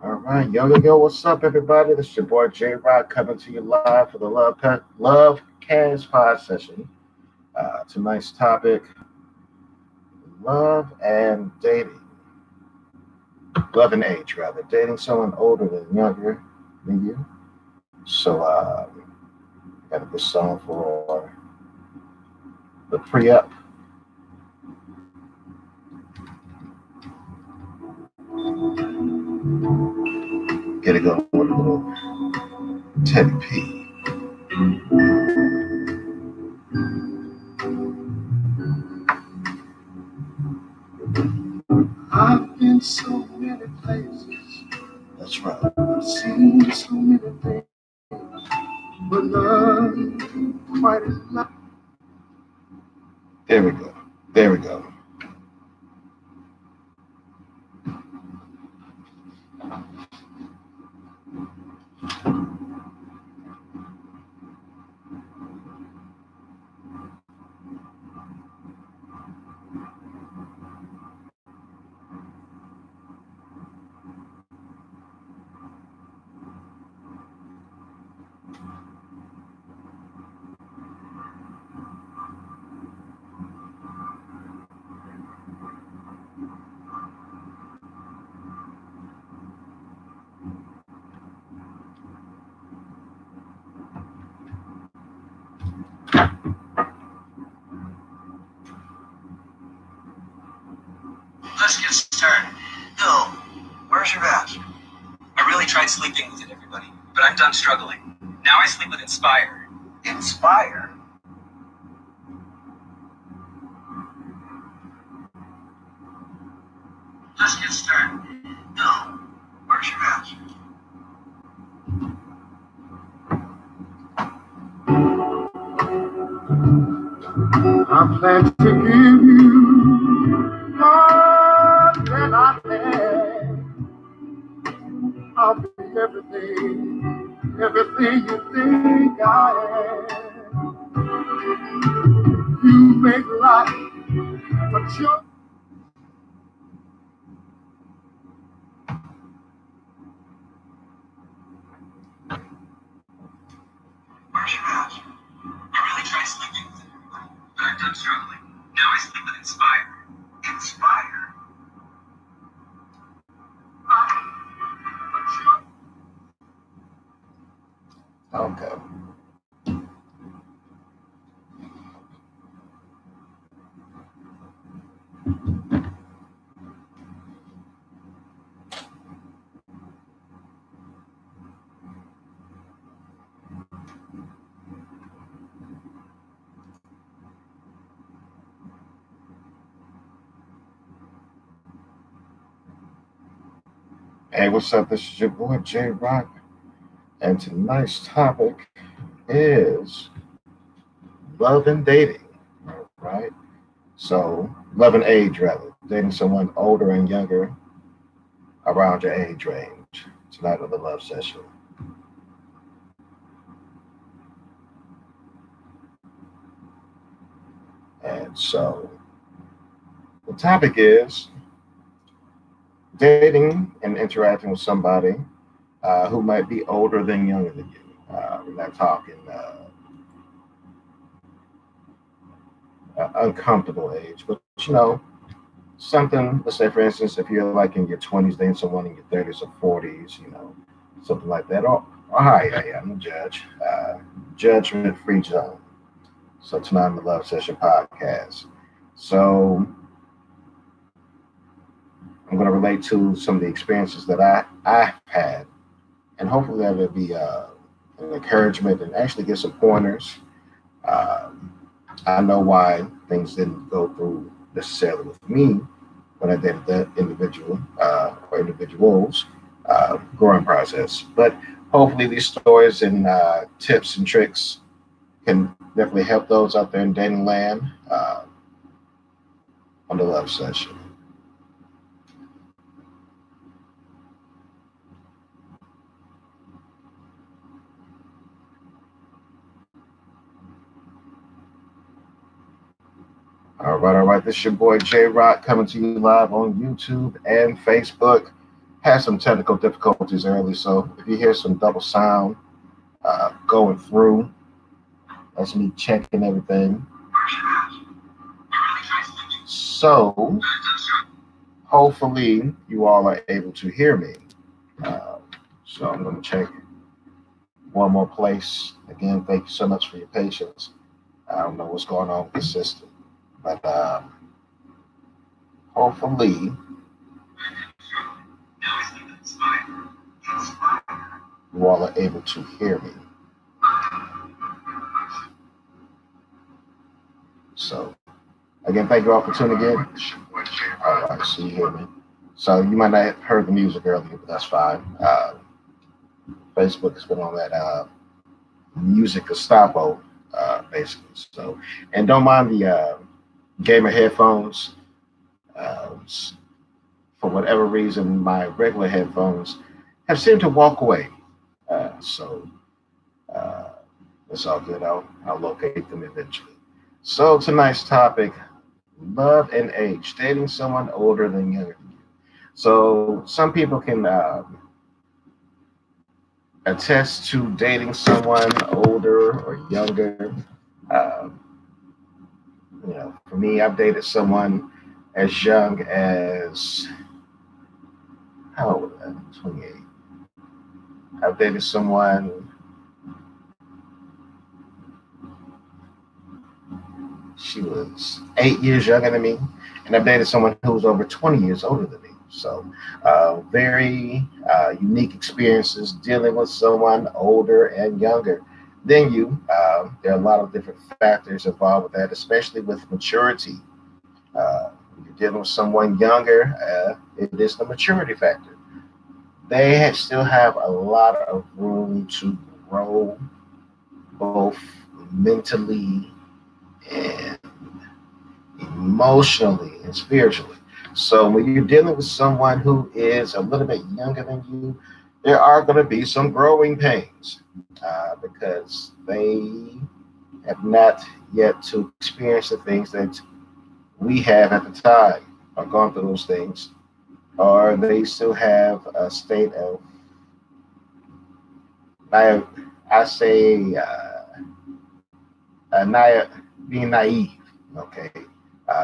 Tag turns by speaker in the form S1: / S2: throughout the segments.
S1: All right, yo, what's up, everybody? This is your boy J Rock coming to you live for the Love Cast Pod session. Tonight's topic: love and dating, love and age, rather, dating someone older than younger than you. So, got a good song for the pre-up. Get it going with a little Teddy P. I've been so many places. That's right. I've seen so many things, but none quite as much. There we go. There we go.
S2: Let's get started. Bill, where's your badge? I really tried sleeping with it, everybody, but I'm done struggling. Now I sleep with Inspire. Inspire? Let's get started. Bill, where's your badge? I plan to give you more than I have. I'll be everything you think I am. You make life a joy. Where's your badge? I really tried sleeping with it, everybody, but I'm done struggling. Now I sleep with Inspire. Inspire?
S1: Okay. Hey, what's up? This is your boy J Rock, and tonight's topic is love and dating. All right. So, love and age, rather, dating someone older and younger around your age range. Tonight on the love session. And so, the topic is dating and interacting with somebody who might be older than younger than you. We're not talking uncomfortable age, but something. Let's say, for instance, if you're like in your 20s dating someone in your 30s or 40s, something like that. Or hi, I'm the judge. Judgment-free zone. So tonight on the Love Session podcast. So I'm going to relate to some of the experiences that I've had, and hopefully that will be an encouragement and actually get some pointers. Um, I know why things didn't go through necessarily with me when I dated that individual or individuals growing process. But hopefully these stories and tips and tricks can definitely help those out there in dating land on the love session. All right. This is your boy J Rock coming to you live on YouTube and Facebook. had some technical difficulties early, so if you hear some double sound going through, that's me checking everything. So hopefully you all are able to hear me. Uh, so I'm going to check one more place. Again, thank you so much for your patience. I don't know what's going on with the system, but hopefully you all are able to hear me. So again, thank you all for tuning in. All right, so you hear me. So you might not have heard the music earlier, but that's fine. Facebook has been on that music Gestapo, basically. So, and don't mind the gamer headphones. For whatever reason, my regular headphones have seemed to walk away. So uh, it's all good. I'll locate them eventually. So tonight's topic: love and age, dating someone older than younger than you. So some people can attest to dating someone older or younger. Um, for me, I've dated someone as young as how old was I? 28. I've dated someone. She was 8 years younger than me, and I've dated someone who was over 20 years older than me. So, very unique experiences dealing with someone older and younger than you. There are a lot of different factors involved with that, especially with maturity. When you're dealing with someone younger, it is the maturity factor. Still have a lot of room to grow, both mentally and emotionally and spiritually. So when you're dealing with someone who is a little bit younger than you, there are going to be some growing pains because they have not yet to experience the things that we have at the time, or gone through those things, or they still have a state of, I say, being naive, okay,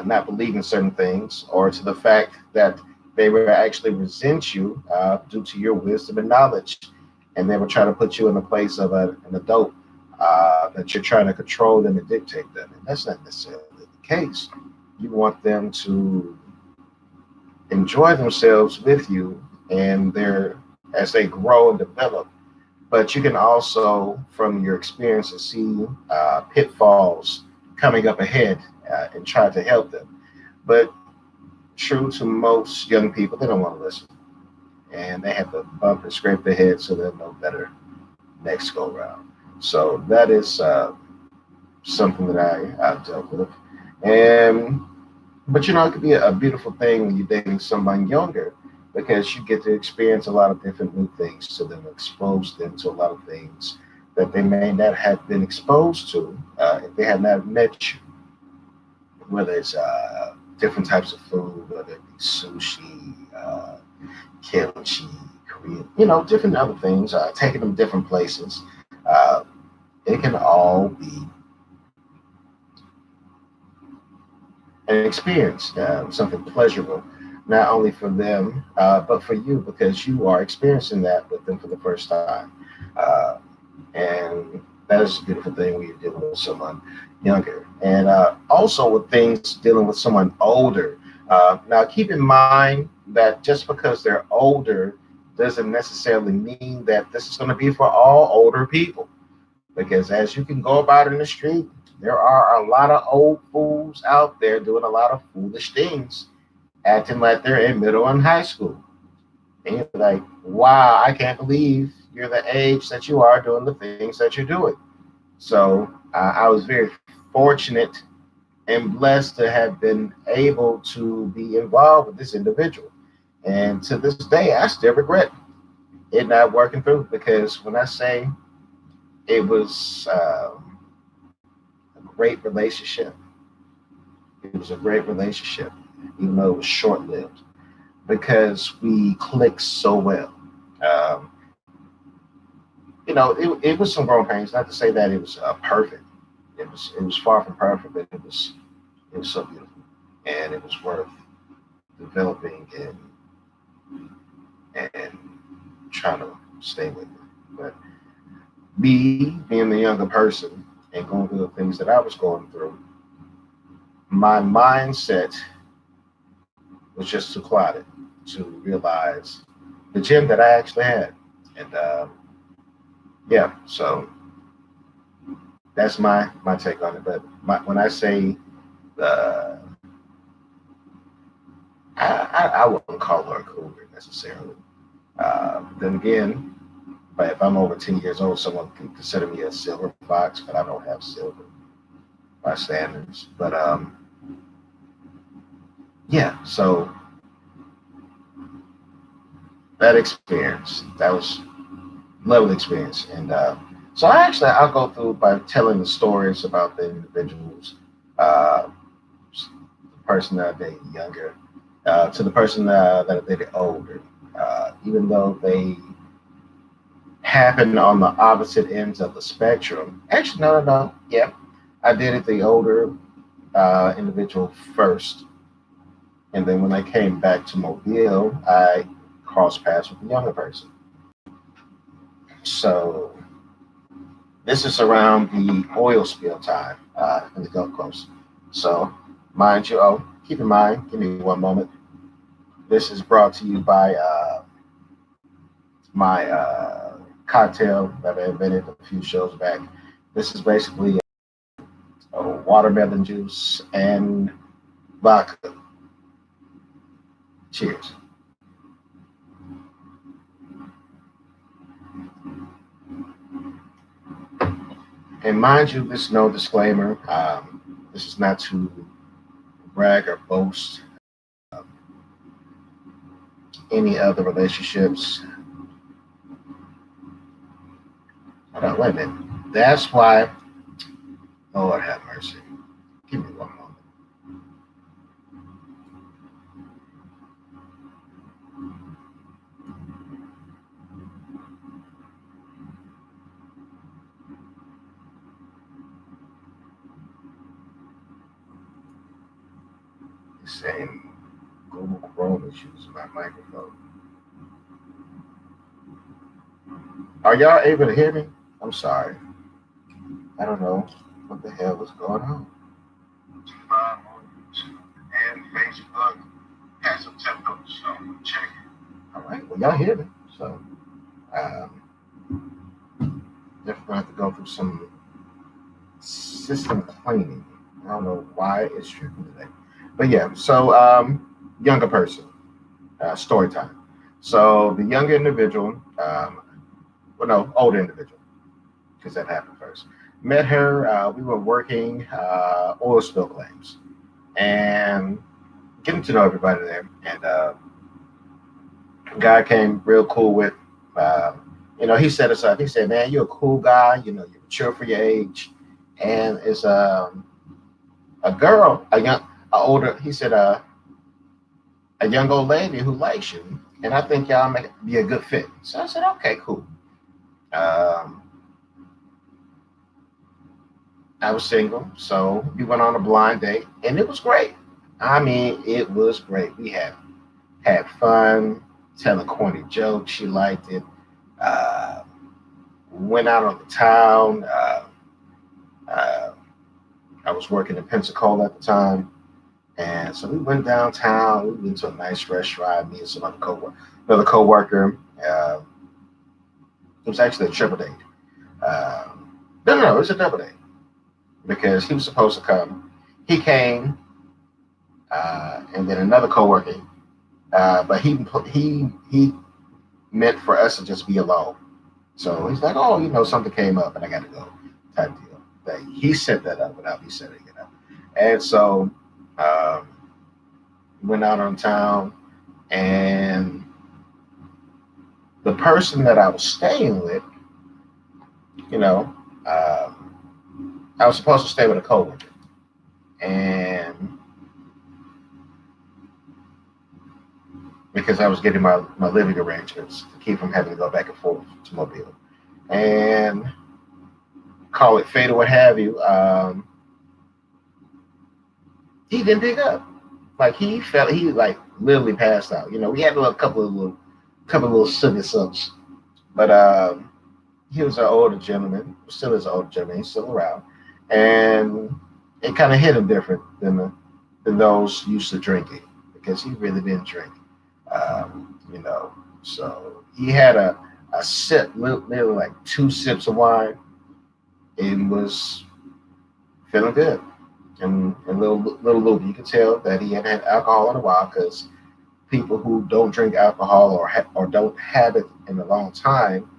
S1: not believing certain things, or to the fact that they will actually resent you due to your wisdom and knowledge, and they will try to put you in the place of an adult that you're trying to control them and dictate them. And that's not necessarily the case. You want them to enjoy themselves with you and their as they grow and develop. But you can also, from your experiences, see pitfalls coming up ahead and try to help them. But true to most young people, they don't want to listen. And they have to bump and scrape their head so they'll know better next go round. So that is something that I've dealt with. And but it could be a beautiful thing when you're dating someone younger because you get to experience a lot of different new things to them, expose them to a lot of things that they may not have been exposed to if they had not met you. Whether it's different types of food, whether it be sushi, kimchi, Korean, different other things, taking them different places. Uh, it can all be an experience, something pleasurable, not only for them, but for you, because you are experiencing that with them for the first time. Uh, and that is a beautiful thing when you're dealing with someone younger. And also with things dealing with someone older. Now, keep in mind that just because they're older doesn't necessarily mean that this is going to be for all older people. Because as you can go about in the street, there are a lot of old fools out there doing a lot of foolish things, acting like they're in middle and high school. And you're like, wow, I can't believe you're the age that you are doing the things that you're doing. So I was very fortunate and blessed to have been able to be involved with this individual. And to this day, I still regret it not working through because when I say it was a great relationship, it was a great relationship, even though it was short lived. because we clicked so well. Um, it was some growing pains. Not to say that it was perfect. It was far from perfect, but it was so beautiful, and it was worth developing and trying to stay with it. But me being the younger person and going through the things that I was going through, my mindset was just too clouded to realize the gym that I actually had. And yeah, so that's my take on it. But when I say uh, I wouldn't call her a cougar necessarily. Then again, but if I'm over 10 years old, someone can consider me a silver fox, but I don't have silver by standards. But yeah, so that experience, that was lovely experience. And so I'll go through by telling the stories about the individuals, uh, the person that I dated younger, to the person that I dated older, even though they happen on the opposite ends of the spectrum. Actually, no, no, no. Yeah, I dated the older individual first, and then when I came back to Mobile, I crossed paths with the younger person. So this is around the oil spill time in the Gulf Coast. So, mind you, oh, keep in mind, give me one moment. This is brought to you by my cocktail that I invented a few shows back. This is basically watermelon juice and vodka. Cheers. And mind you, this is no disclaimer. This is not to brag or boast any other relationships. Hold on, wait a minute. That's why, Lord have mercy. Give me one moment. It's saying Google Chrome is using my microphone. Are y'all able to hear me? I'm sorry. I don't know what the hell is going on. And Facebook has some technical, so check it. All right, well, y'all hear me. So, um, definitely have to go through some system cleaning. I don't know why it's tripping today. But yeah, so younger person, story time. So the younger individual, well, no, older individual, because that happened first. Met her. We were working oil spill claims and getting to know everybody there. And guy came real cool with, he set us up. He said, "Man, you're a cool guy. You're mature for your age." And it's a girl, a older. He said, a young old lady who likes you, and I think y'all make be a good fit. So I said, "Okay, cool." Um, I was single, so we went on a blind date, and it was great. I mean, it was great. We had fun, telling corny jokes. She liked it. Uh, went out on the town. Uh, I was working in Pensacola at the time, and so we went downtown. We went to a nice restaurant. Me and some another coworker. It was actually a triple date. No, it was a double date because he was supposed to come. He came, and then another coworker. But he meant for us to just be alone. So he's like, "Oh, something came up and I got to go," type deal. That he set that up without me setting it up. And so um, went out on town, and the person that I was staying with, you know, I was supposed to stay with a coworker, and because I was getting my living arrangements to keep from having to go back and forth to Mobile. And call it fate or what have you, he didn't pick up. Like he like literally passed out. You know, we had a couple of little silly sups, but he was an older gentleman, still is an older gentleman. He's still around, and it kind of hit him different than those used to drinking because he really didn't drink. You know, so he had a sip, literally like two sips of wine, and was feeling good. And little Luke, you could tell that he hadn't had alcohol in a while because people who don't drink alcohol or don't have it in a long time,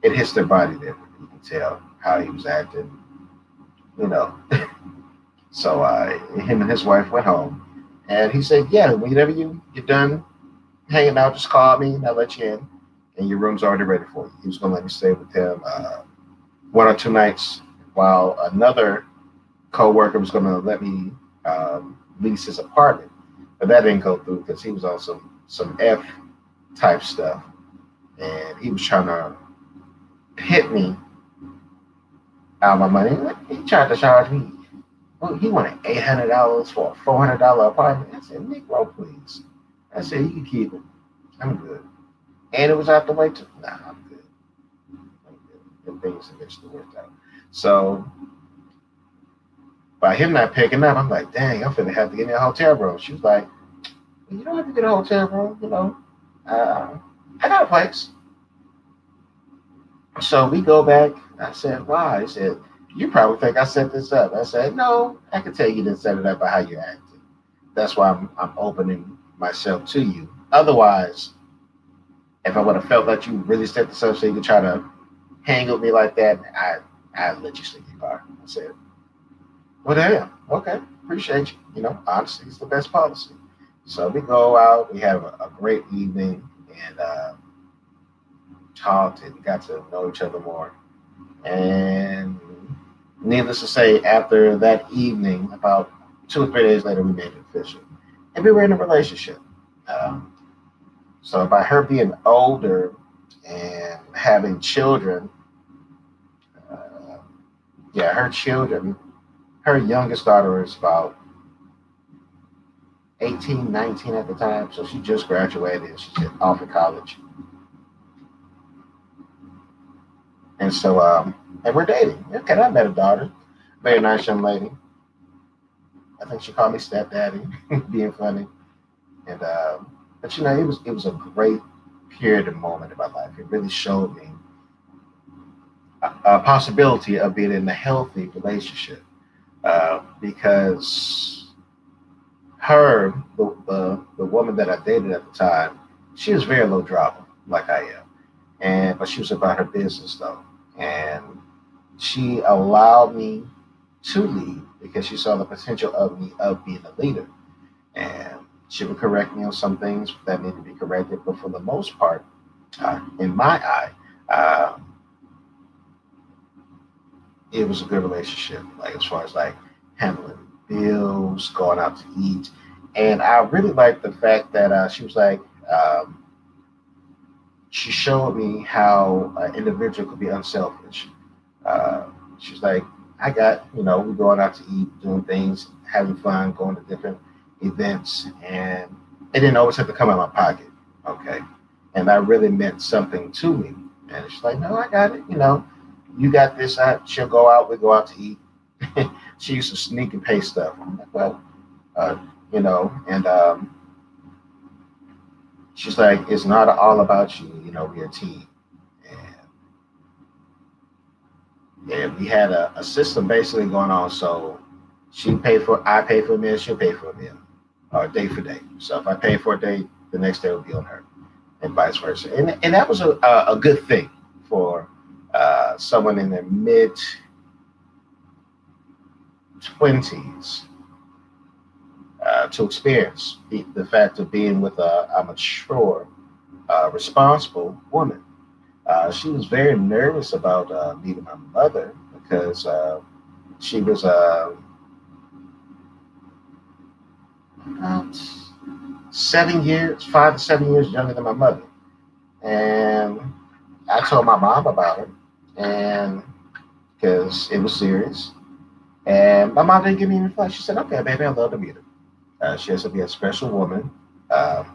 S1: it hits their body different. You can tell how he was acting, you know. So him and his wife went home, and he said, "Yeah, whenever you're done hanging out, just call me, and I'll let you in, and your room's already ready for you." He was gonna let me stay with him 1 or 2 nights, while another co-worker was gonna let me lease his apartment, but that didn't go through because he was on some F type stuff, and he was trying to hit me out of my money. He tried to charge me. Well, he wanted $800 for a $400 apartment. I said, "Negro, please." I said, "You can keep it. I'm good." And it was out the way too. Nah, I'm good. I'm good. And things eventually worked out. So by him not picking up, I'm like, "Dang, I'm finna have to get me a hotel room." She was like, "You don't have to get a hotel room, you know. I got a place." So we go back. I said, "Why?" He said, "You probably think I set this up." I said, "No, I can tell you didn't set it up by how you acted. That's why I'm opening myself to you. Otherwise, if I would have felt that you really set this up so you could try to hang with me like that, I'd let you sleep in your car." I said, "Well, damn, okay, appreciate you. You know, honesty is the best policy." So we go out, we have a great evening, and talked and got to know each other more. And needless to say, after that evening, about 2 or 3 days later, we made it official, and we were in a relationship. Um, so by her being older and having children, uh, yeah, her children, her youngest daughter is about 18, 19 at the time, so she just graduated and she's off of college. And so, and we're dating. Okay, I met a daughter, very nice young lady. I think she called me stepdaddy, being funny. And but you know, it was a great period and moment in my life. It really showed me a possibility of being in a healthy relationship because the woman that I dated at the time, she was very low drama, like I am, and but she was about her business though, and she allowed me to lead because she saw the potential of me of being a leader, and she would correct me on some things that needed to be corrected, but for the most part, in my eye, uh, it was a good relationship. Like as far as like handling bills, going out to eat, and I really liked the fact that she was like. She showed me how an individual could be unselfish. Uh, she's like, I got, you know, we're going out to eat, doing things, having fun, going to different events, and it didn't always have to come out of my pocket. Okay. And that really meant something to me. And she's like, no, I got it. You know, you got this. She'll go out, we go out to eat. She used to sneak and pay stuff. I'm like, well, uh, you know, and she's like, it's not all about you. You know, we're a team. And yeah, we had a system basically going on. So I pay for a meal, she'll pay for a meal, or day for day. So if I pay for a day, the next day will be on her, and vice versa. And that was a good thing for someone in their mid 20s to experience the fact of being with a mature, responsible woman. She was very nervous about meeting my mother because she was about 7 years, 5 to 7 years younger than my mother. And I told my mom about it, and because it was serious. And my mom didn't give me any fuss. She said, "Okay, baby, I'd love to meet her." She has to be a special woman um,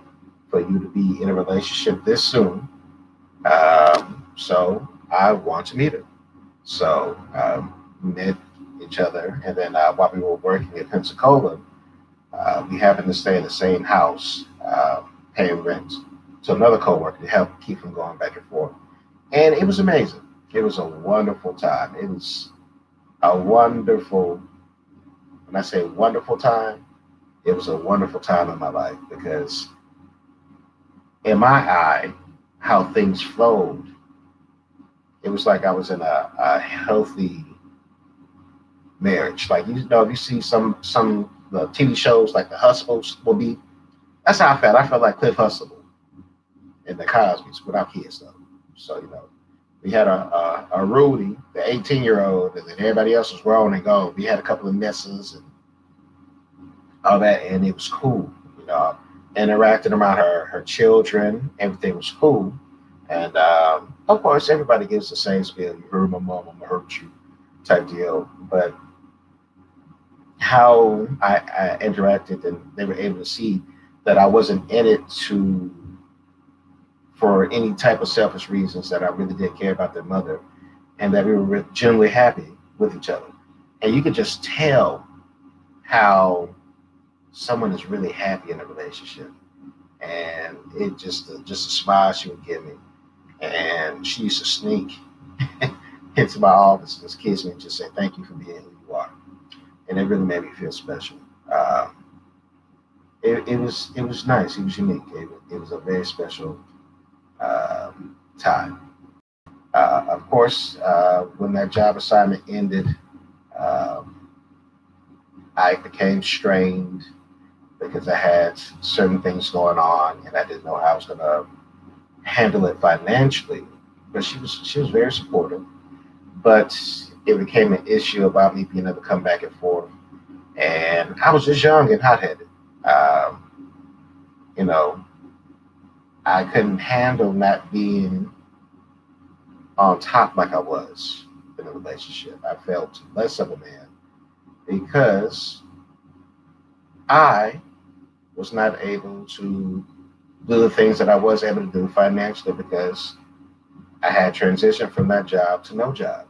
S1: for you to be in a relationship this soon. So I want to meet her. So we met each other, and then while we were working in Pensacola, we happened to stay in the same house, paying rent to another coworker to help keep from going back and forth. And it was amazing. It was a wonderful time. It was a wonderful, when I say wonderful time, it was a wonderful time in my life because, in my eye, how things flowed, it was like I was in a healthy marriage. Like, you know, if you see some the TV shows like the Hustles will be, that's how I felt. I felt like Cliff Huxtable in the Cosby's without kids though. So you know, we had a Rudy, the 18-year-old, and then everybody else was grown and gone. We had a couple of messes and all that, and it was cool. You know, interacting around her children, everything was cool. And of course, everybody gives the same spiel. You heard my mom, I'm gonna hurt you, type deal. But how I interacted, and they were able to see that I wasn't in it to for any type of selfish reasons. That I really did care about their mother, and that we were genuinely happy with each other. And you could just tell how someone is really happy in a relationship, and it just a smile she would give me, and she used to sneak into my office and just kiss me and just say thank you for being who you are, and it really made me feel special. Um, it was nice. It was unique. It was a very special time. Of course, when that job assignment ended, um, I became strained because I had certain things going on, and I didn't know how I was going to handle it financially. But she was very supportive. But it became an issue about me being able to come back and forth, and I was just young and hot headed. Um, you know, I couldn't handle not being on top like I was in a relationship. I felt less of a man because I was not able to do the things that I was able to do financially because I had transitioned from that job to no job.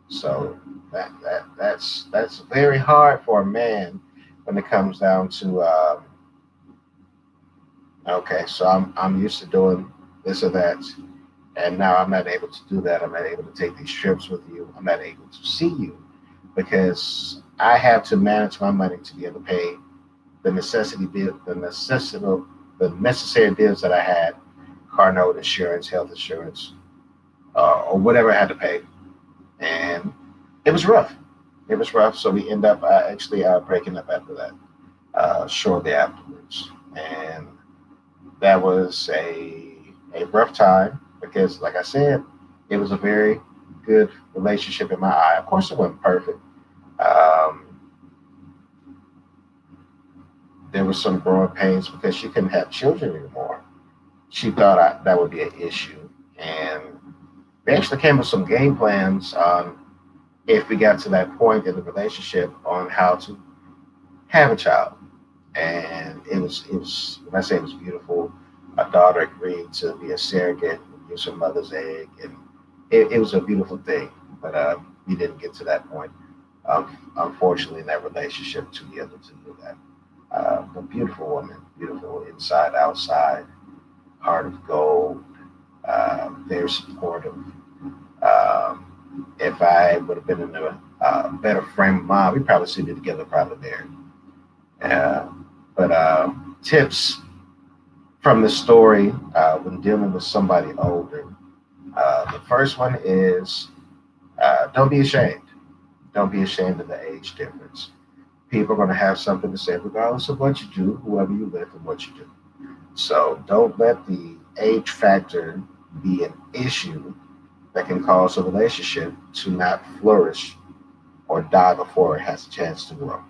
S1: So that's very hard for a man when it comes down to okay, so I'm used to doing this or that, and now I'm not able to do that. I'm not able to take these trips with you. I'm not able to see you because I have to manage my money to be able to pay the necessity bill, the necessary bills that I had, car note, insurance, health insurance, or whatever I had to pay, and it was rough. It was rough. So we end up actually breaking up after that, shortly afterwards, and that was a rough time because, like I said, it was a very good relationship in my eye. Of course, it wasn't perfect. Um, there was some growing pains because she couldn't have children anymore. She thought that would be an issue, and we actually came with some game plans on if we got to that point in the relationship on how to have a child. And it was when I say it was beautiful, my daughter agreed to be a surrogate and use her mother's egg, and it was a beautiful thing. But we didn't get to that point, unfortunately, in that relationship to be able to do that. A beautiful woman, beautiful inside, outside, heart of gold, very supportive. If I would have been in a better frame of mind, we probably should be together, probably there. Uh, but tips from the story when dealing with somebody older. The first one is don't be ashamed. Don't be ashamed of the age difference. People are going to have something to say regardless of what you do, whoever you with, and what you do. So don't let the age factor be an issue that can cause a relationship to not flourish or die before it has a chance to grow.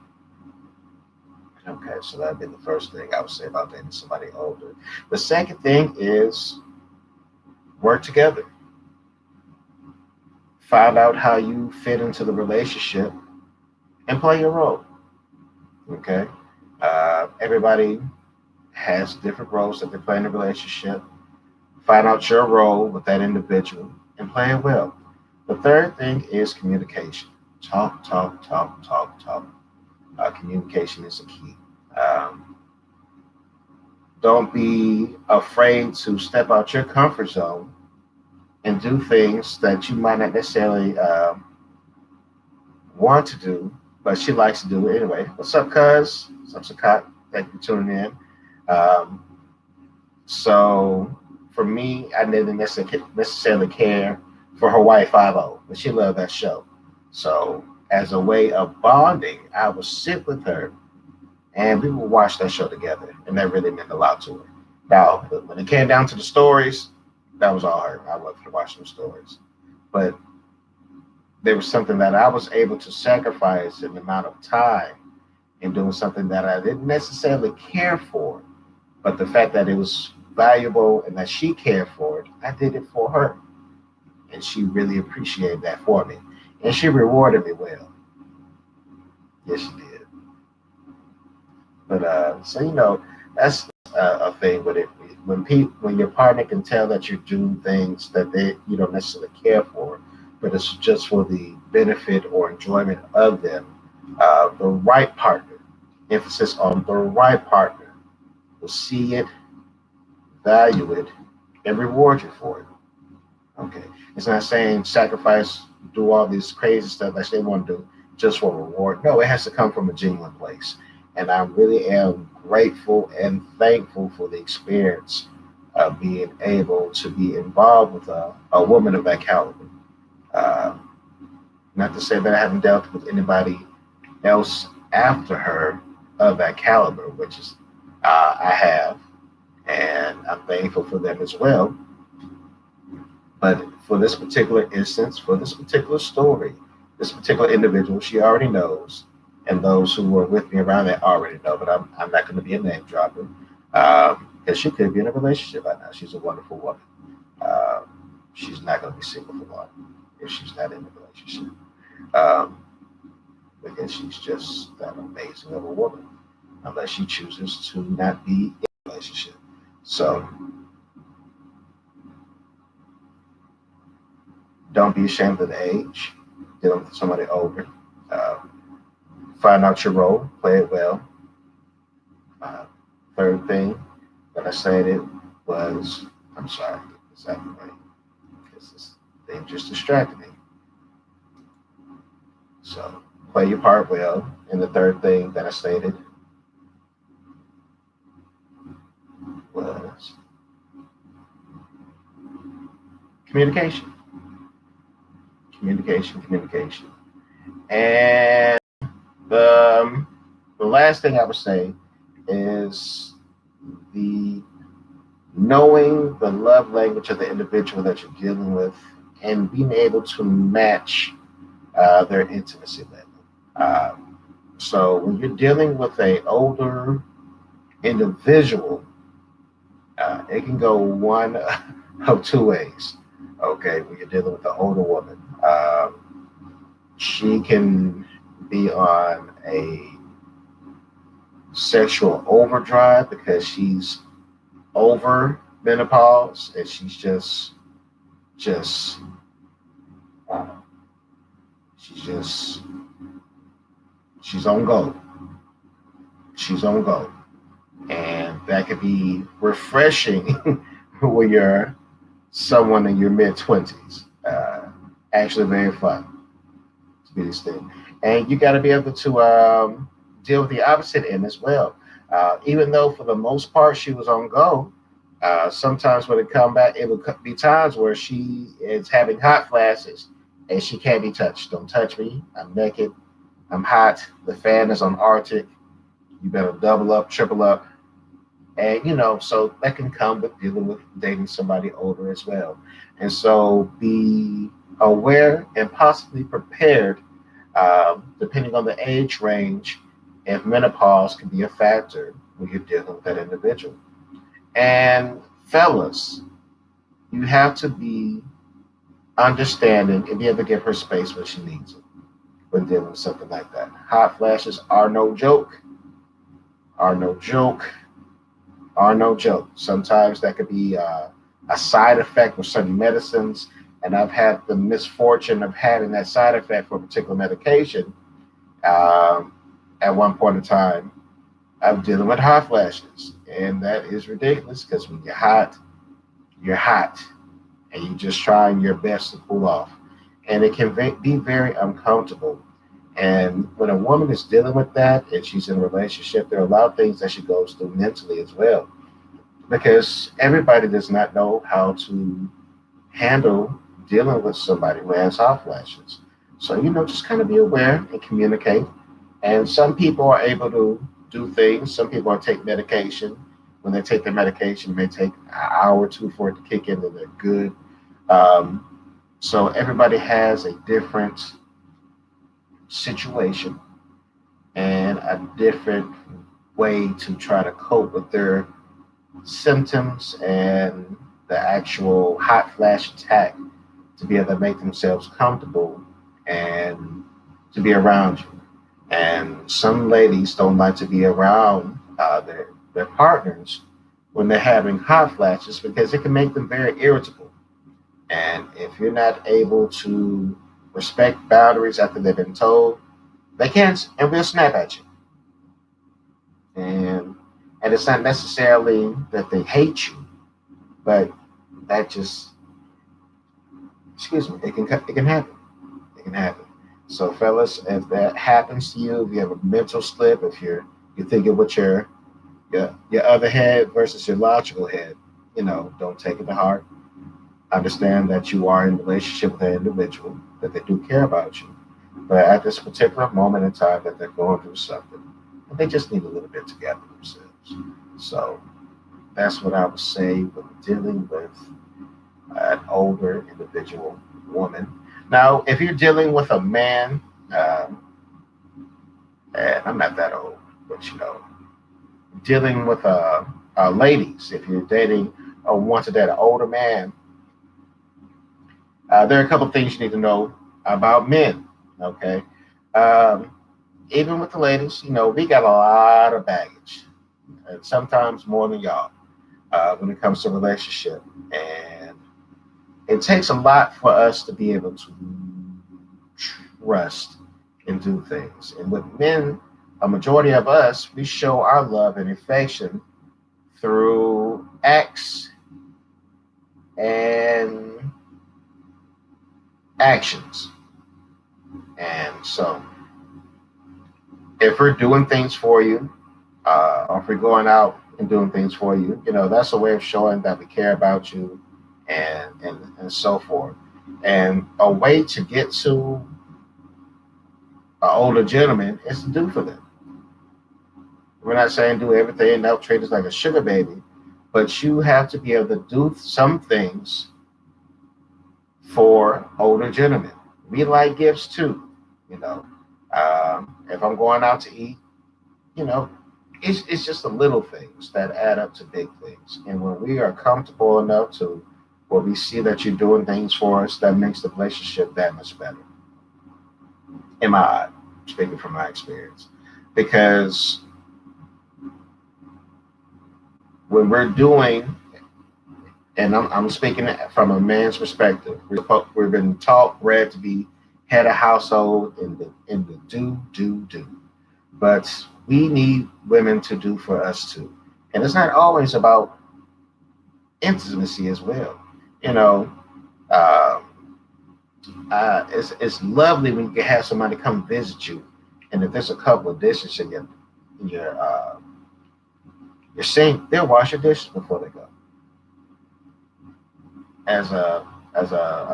S1: Okay, so that'd be the first thing I would say about dating somebody older. The second thing is work together. Find out how you fit into the relationship and play your role. Okay, everybody has different roles that they play in a relationship. Find out your role with that individual and play it well. The third thing is communication. Talk, talk, talk, talk, talk. Communication is the key. Um, don't be afraid to step out your comfort zone and do things that you might not necessarily want to do, but she likes to do it anyway. What's up, cuz? What's up, Sakat? Thank you for tuning in. Um, so for me, I didn't necessarily care for Hawaii Five O, but she loved that show. So as a way of bonding, I would sit with her and we would watch that show together, and that really meant a lot to her. Now, when it came down to the stories, that was all her. I loved to watch them stories, but there was something that I was able to sacrifice an amount of time in doing something that I didn't necessarily care for, but the fact that it was valuable and that she cared for it, I did it for her, and she really appreciated that for me, and she rewarded me well. Yes, she did. But so that's a thing with it. When your partner can tell that you're doing things that they you don't necessarily care for, but it's just for the benefit or enjoyment of them, the right partner, emphasis on the right partner, will see it, value it, and reward you for it. Okay, it's not saying sacrifice, do all this crazy stuff that they want to do just for reward. No, it has to come from a genuine place, and I really am grateful and thankful for the experience of being able to be involved with a woman of that caliber. Uh, Not to say that I haven't dealt with anybody else after her of that caliber, which is I have, and I'm thankful for them as well. But for this particular instance, for this particular story, this particular individual, she already knows, and those who were with me around that already know. But I'm not going to be a name dropper because she could be in a relationship right now. She's a wonderful woman. She's not going to be single for long if she's not in a relationship um, because she's just that amazing of a woman. Unless she chooses to not be in a relationship. So don't be ashamed of the age. Dealing with somebody older. Find out your role, play it well. Uh, Third thing that I stated was, I'm sorry, get this out of the way because this thing just distracted me. So play your part well. And the third thing that I stated was communication, communication, communication. And the the last thing I would say is the knowing the love language of the individual that you're dealing with and being able to match their intimacy level. Um, so when you're dealing with a older individual, it can go one of two ways. Okay, when you're dealing with an older woman, she can be on a sexual overdrive because she's over menopause and just uh, she's just she's on go. She's on go, and that could be refreshing when you're someone in your mid 20s. Actually, very fun to be this thing, and you got to be able to deal with the opposite end as well. Even though for the most part she was on go, sometimes when it come back, it would be times where she is having hot flashes and she can't be touched. Don't touch me. I'm naked. I'm hot. The fan is on Arctic. You better double up, triple up. And so that can come with dealing with dating somebody older as well. And so be aware and possibly prepared, depending on the age range, if menopause can be a factor when you're dealing with that individual. And fellas, you have to be understanding and be able to give her space when she needs it when dealing with something like that. Hot flashes are no joke, are no joke, are no joke. Sometimes that could be a side effect with certain medicines, and I've had the misfortune of having that side effect for a particular medication. Um, at one point in time, I'm dealing with hot flashes, and that is ridiculous because when you're hot, and you're just trying your best to pull off, and it can be very uncomfortable. And when a woman is dealing with that, and she's in a relationship, there are a lot of things that she goes through mentally as well, because everybody does not know how to handle dealing with somebody who has hot flashes. So, just kind of be aware and communicate. And some people are able to do things. Some people are take medication. When they take their medication, it may take an hour or two for it to kick in, and they're good. So everybody has a different situation and a different way to try to cope with their symptoms and the actual hot flash attack to be able to make themselves comfortable and to be around you. And some ladies don't like to be around their partners when they're having hot flashes because it can make them very irritable. And if you're not able to respect boundaries after they've been told, they can't and will snap at you. And and it's not necessarily that they hate you, but that just excuse me, it can happen. It can happen. So fellas, if that happens to you, if you have a mental slip, if you're thinking with your other head versus your logical head, don't take it to heart. Understand that you are in a relationship with that individual, that they do care about you. But at this particular moment in time that they're going through something, and they just need a little bit to gather themselves. So that's what I would say when dealing with an older individual woman. Now, if you're dealing with a man, um, and I'm not that old, but dealing with ladies, if you're dating or want to date an older man, there are a couple of things you need to know about men. Okay, um, even with the ladies, we got a lot of baggage, and sometimes more than y'all when it comes to relationship, and it takes a lot for us to be able to trust and do things. And with men, a majority of us, we show our love and affection through acts and actions. And so, if we're doing things for you, or if we're going out and doing things for you, that's a way of showing that we care about you and so forth. And a way to get to an older gentleman is to do for them. We're not saying do everything, they'll treat us like a sugar baby, but you have to be able to do some things for older gentlemen. We like gifts too, you know. If I'm going out to eat, you know, it's just the little things that add up to big things. And when we are comfortable enough to where we see that you're doing things for us, that makes the relationship that much better. In my eye, speaking from my experience. Because when we're doing, and I'm speaking from a man's perspective, we've been taught, bred to be head of household in the do. But we need women to do for us too. And it's not always about intimacy as well. You know, uh, it's lovely when you can have somebody come visit you, and if there's a couple of dishes in your sink, they'll wash your dishes before they go, as a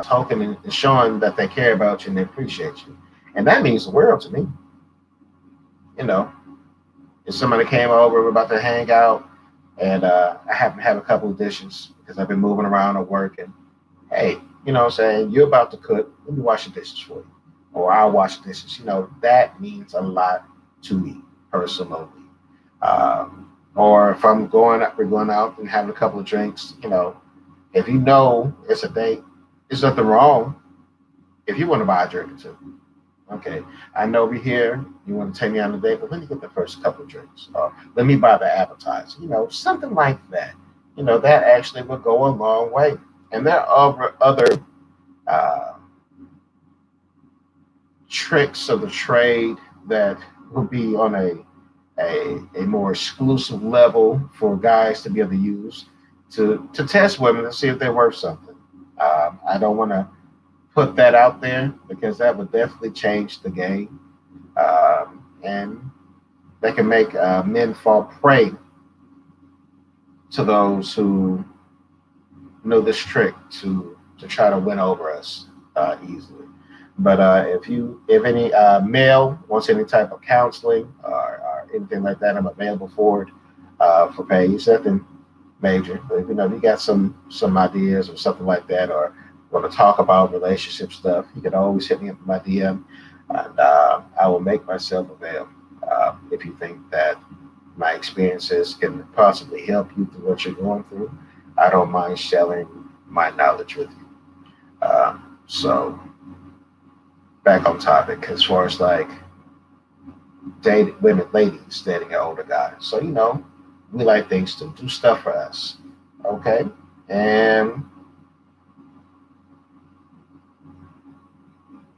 S1: token and showing that they care about you and they appreciate you, and that means the world to me. You know, if somebody came over, we're about to hang out, and I happen to have a couple of dishes because I've been moving around or working. Hey, you know what I'm saying? You're about to cook. Let me wash the dishes for you. Or I'll wash the dishes. You know, that means a lot to me. personally. Or if we're going out and having a couple of drinks, if you know it's a date, there's nothing wrong if you want to buy a drink or two. Okay, I know we're here. You want to take me on a date, but let me get the first couple of drinks, or let me buy the appetizer. Something like that. That actually will go a long way. And there are other uh, tricks of the trade that will be on a more exclusive level for guys to be able to use to test women and see if they're worth something. I don't want to put that out there because that would definitely change the game, and that can make men fall prey to those who know this trick to try to win over us easily. But if any male wants any type of counseling or anything like that, I'm available for it for pay. It's nothing major, but if you got some ideas or something like that, or want to talk about relationship stuff, you can always hit me up in my DM, and I will make myself available. If you think that my experiences can possibly help you through what you're going through, I don't mind sharing my knowledge with you. So back on topic, as far as like ladies dating older guys. So we like things to do stuff for us, okay? And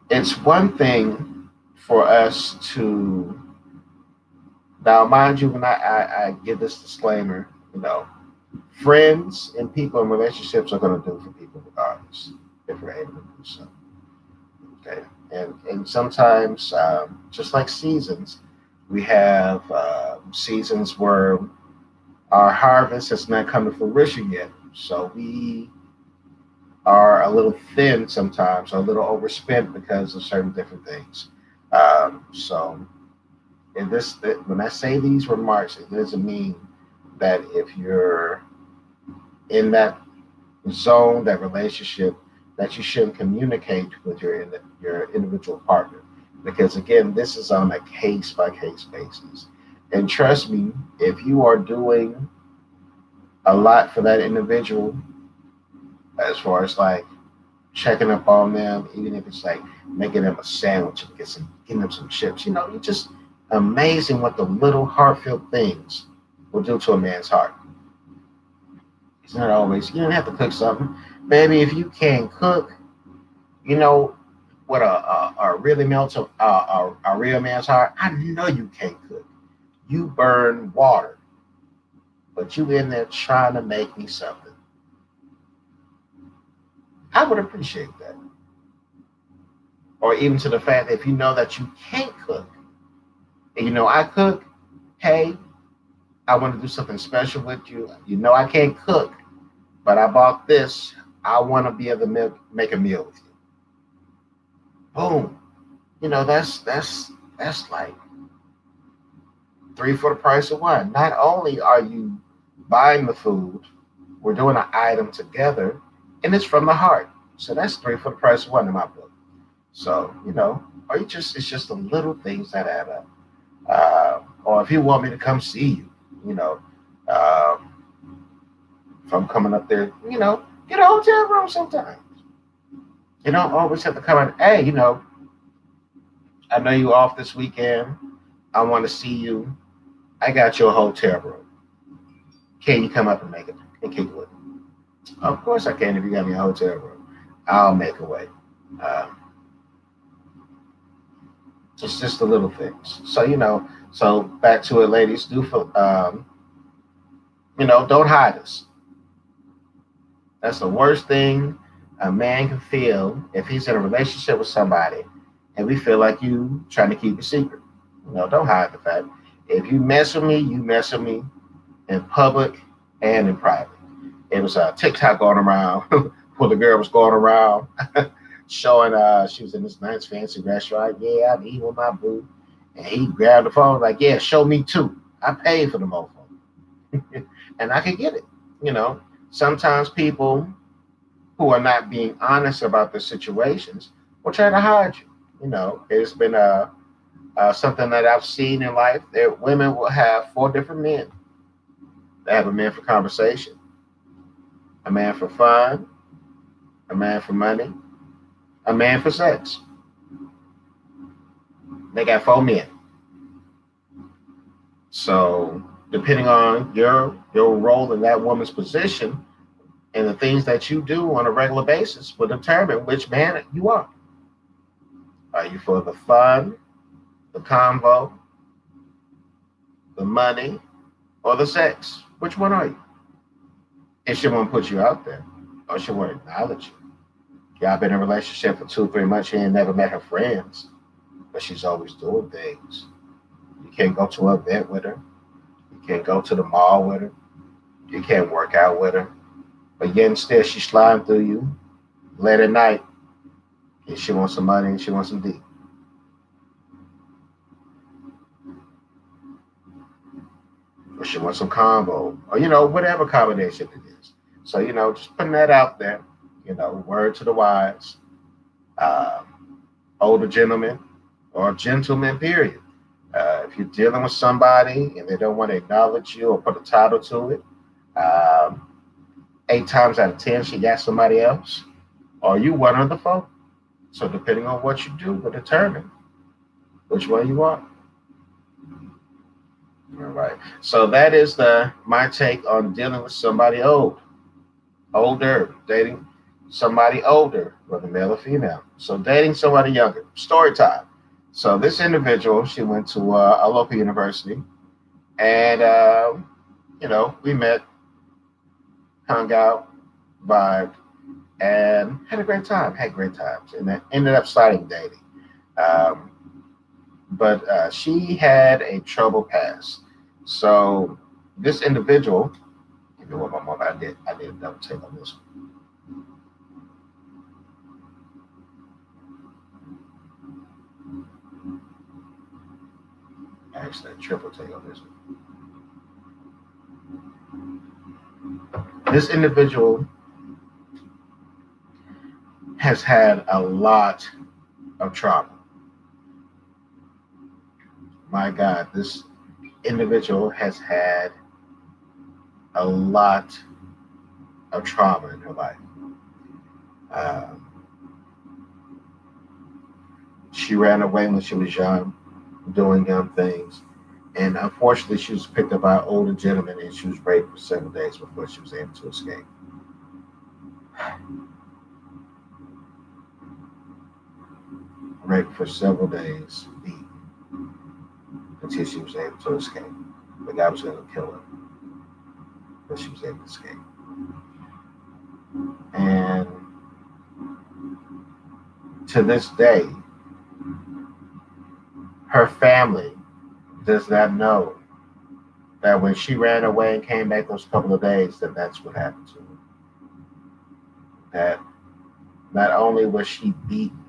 S1: it's one thing for us to now, mind you, when I give this disclaimer, friends and people in relationships are going to do for people regardless if we're able to do so. Okay, and sometimes, just like seasons, we have seasons where our harvest has not come to fruition yet, so we are a little thin sometimes, or a little overspent because of certain different things. So, when I say these remarks, it doesn't mean that if you're in that zone, that relationship, that you shouldn't communicate with your individual partner, because again, this is on a case by case basis. And trust me, if you are doing a lot for that individual, as far as like checking up on them, even if it's like making them a sandwich and getting them some chips, you just amazing what the little heartfelt things will do to a man's heart. It's not always, you don't have to cook something. Baby, if you can cook, what really melts a real man's heart, I know you can't cook. You burn water, but you in there trying to make me something. I would appreciate that. Or even to the fact that if you know that you can't cook, and I cook, hey, I want to do something special with you. I can't cook, but I bought this. I want to be able to make a meal with you. Boom. That's like three for the price of one. Not only are you buying the food, we're doing an item together, and it's from the heart. So that's three for the price of one in my book. So, it's just the little things that add up. Or if you want me to come see you, if I'm coming up there, get a hotel room sometimes. You don't always have to come in, hey, I know you off this weekend. I want to see you. I got you a hotel room. Can you come up and make it and kick it with me? Of course I can if you got me a hotel room. I'll make a way. It's just the little things. So, so back to it, ladies, don't hide us. That's the worst thing a man can feel if he's in a relationship with somebody and we feel like you trying to keep a secret. Don't hide the fact. If you mess with me, you mess with me in public and in private. It was a TikTok going around where the girl was going around showing she was in this nice fancy restaurant. Yeah, I'm eating with my boo. And he grabbed the phone like, yeah, show me too. I paid for the mofo. And I can get it. Sometimes people who are not being honest about their situations will try to hide you. There's been Something that I've seen in life, that women will have four different men. They have a man for conversation, a man for fun, a man for money, a man for sex. They got four men. So depending on your role in that woman's position and the things that you do on a regular basis will determine which man you are. Are you for the fun, the convo, the money, or the sex? Which one are you? And she won't put you out there, or she won't acknowledge you. Y'all been in a relationship for 2, 3 months. She ain't never met her friends, but she's always doing things. You can't go to an event with her. You can't go to the mall with her. You can't work out with her. But yet instead she's sliding through you late at night, and she wants some money and she wants some D. Or she wants some combo, or whatever combination it is. So just putting that out there. Word to the wise, older gentlemen or gentlemen. Period. If you're dealing with somebody and they don't want to acknowledge you or put a title to it, 8 times out of 10 she got somebody else, or you one of the four. So depending on what you do will determine which one you are. All right. So that is my take on dealing with somebody older, dating somebody older, whether male or female. So dating somebody younger. Story time. So this individual, she went to a local university, and we met, hung out, vibed, and had a great time. Had great times, and then ended up starting dating. Um, but she had a troubled past. So this individual, give me one moment. I did a double take on this one. Actually, a triple take on this one. This individual has had a lot of trauma. My God, this individual has had a lot of trauma in her life. Um, she ran away when she was young, doing young things. And unfortunately, she was picked up by an older gentleman and she was raped for 7 days before she was able to escape. Raped for several days, beaten until she was able to escape. The guy was going to kill her, but she was able to escape. And to this day, her family does not know that when she ran away and came back those couple of days, that's what happened to her. That not only was she beaten,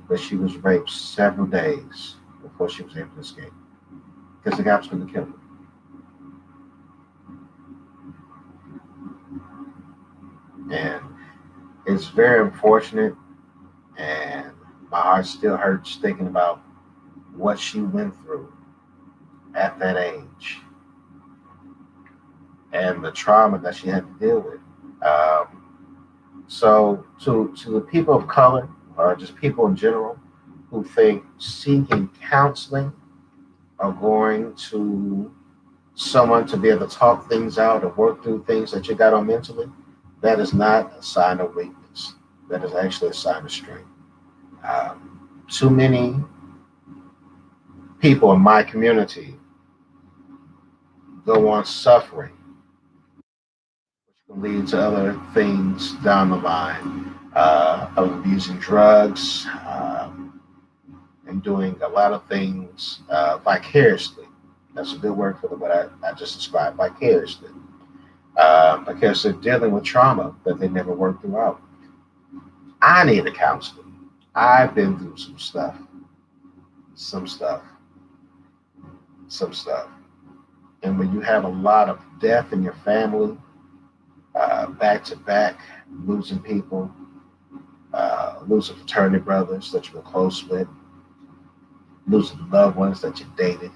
S1: but she was raped several days before she was able to escape because the guy was going to kill her. And it's very unfortunate, and my heart still hurts thinking about what she went through at that age and the trauma that she had to deal with. So to the people of color, or just people in general, who think seeking counseling or going to someone to be able to talk things out or work through things that you got on mentally, that is not a sign of weakness. That is actually a sign of strength. Too many people in my community go on suffering, which can lead to other things down the line, of abusing drugs, and doing a lot of things vicariously. That's a good word for what I just described, vicariously. Because they're dealing with trauma that they never worked through. I need a counselor. I've been through some stuff, some stuff, some stuff. And when you have a lot of death in your family, back to back, losing people, losing fraternity brothers that you were close with, losing loved ones that you dated.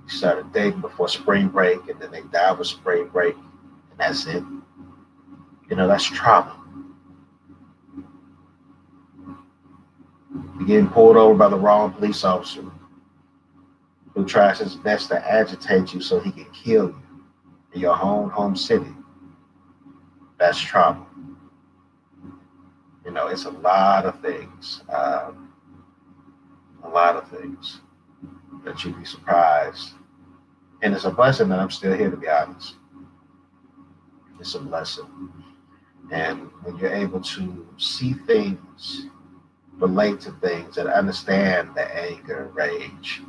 S1: You started dating before spring break, and then they died with spring break, and that's it. That's trauma. You're getting pulled over by the wrong police officer who tries his best to agitate you so he can kill you in your home city. That's trauma. It's a lot of things. A lot of things that you'd be surprised. And it's a blessing that I'm still here, to be honest. It's a blessing. And when you're able to see things, relate to things, and understand the anger, rage,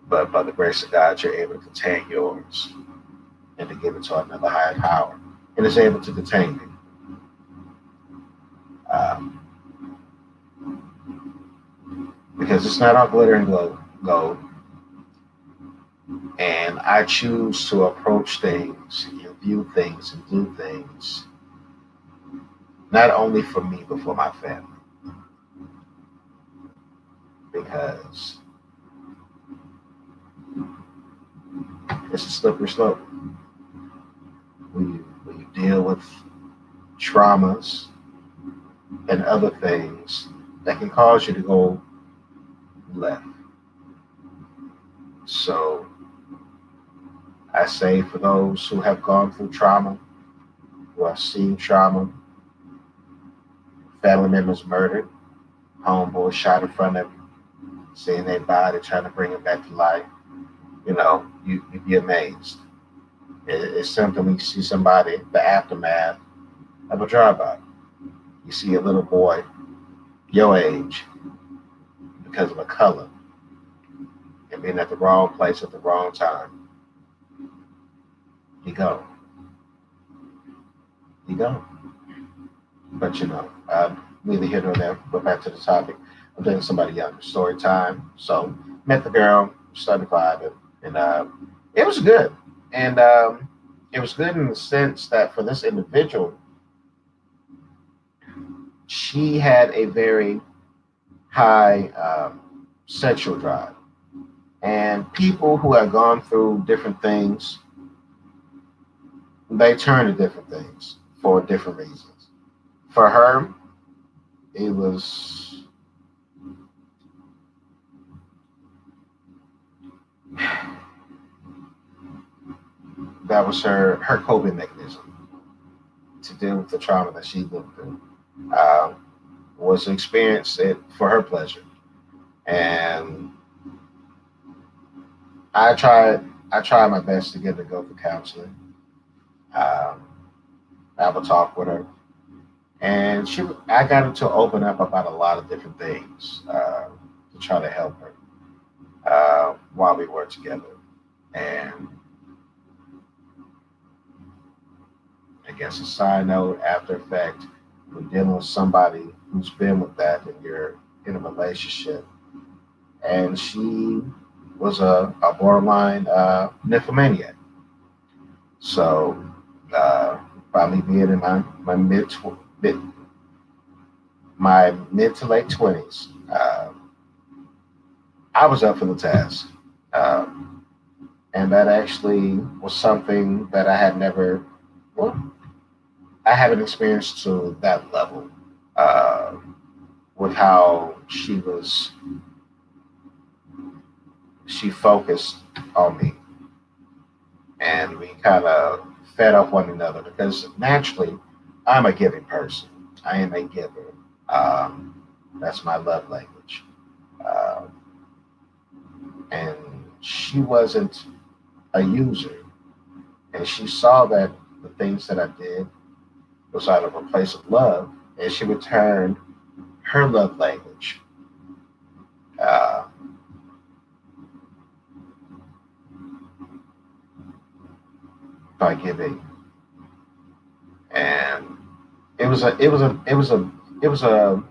S1: but by the grace of God, you're able to contain yours and to give it to another higher power. And it's able to contain me. Because it's not all glitter and gold. And I choose to approach things and view things and do things not only for me, but for my family. Because it's a slippery slope. When you deal with traumas and other things that can cause you to go left. So I say, for those who have gone through trauma, who have seen trauma, family members murdered, homeboys shot in front of them, seeing their body, trying to bring them back to life, you'd be amazed. It's something when you see somebody, the aftermath of a drive-by. You see a little boy, your age, because of a color, and being at the wrong place at the wrong time. You go. But neither here nor there. But back to the topic. I'm dating somebody younger. Story time. So met the girl, started vibing, and it was good. And it was good in the sense that for this individual, she had a very high sexual drive. And people who have gone through different things, they turn to different things for different reasons. For her, it was that was her coping mechanism to deal with the trauma that she lived through. Was to experience it for her pleasure. And I tried my best to get her to go for counseling. Have a talk with her, and I got her to open up about a lot of different things to try to help her while we were together. And I guess a side note, after effect, we're dealing with somebody who's been with that, and you're in a relationship, and she was a borderline nymphomaniac. So by me being in my mid to late 20s, I was up for the task. And that actually was something that I haven't experienced to that level, with how she focused on me, and we kind of fed off one another, because naturally I'm a giving person. I am a giver. That's my love language. Um, and she wasn't a user, and she saw that the things that I did was out of a place of love, and she returned her love language uh, by giving. And it was a it was a it was a it was a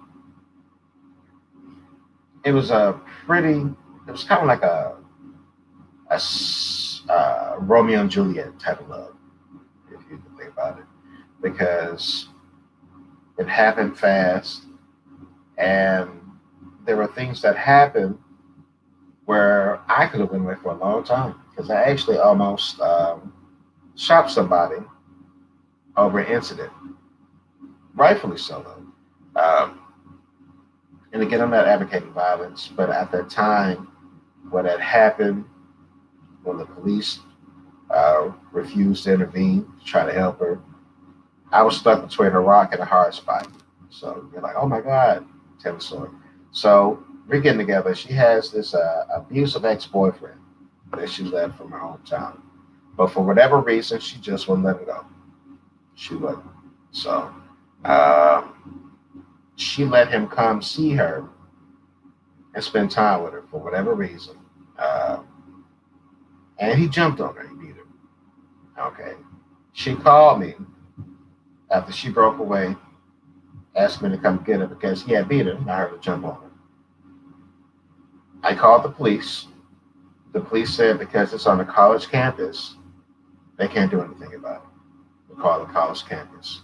S1: it was a pretty it was kind of like a Romeo and Juliet type of love, if you can think about it, because it happened fast, and there were things that happened where I could have been away for a long time because I actually almost shot somebody over an incident, rightfully so though. And again, I'm not advocating violence, but at that time when that happened, when the police refused to intervene to try to help her, I was stuck between a rock and a hard spot. So you're like, oh my God, tell the story. So we're getting together. She has this abusive ex-boyfriend that she left from her hometown. But for whatever reason, she just wouldn't let him go. She wouldn't. So uh, she let him come see her and spend time with her for whatever reason. Uh, and he jumped on her. He beat her. Okay. She called me after she broke away, asked me to come get her because he had beat her and I heard her jump on her. I called the police. The police said because it's on a college campus, they can't do anything about it. We call the college campus.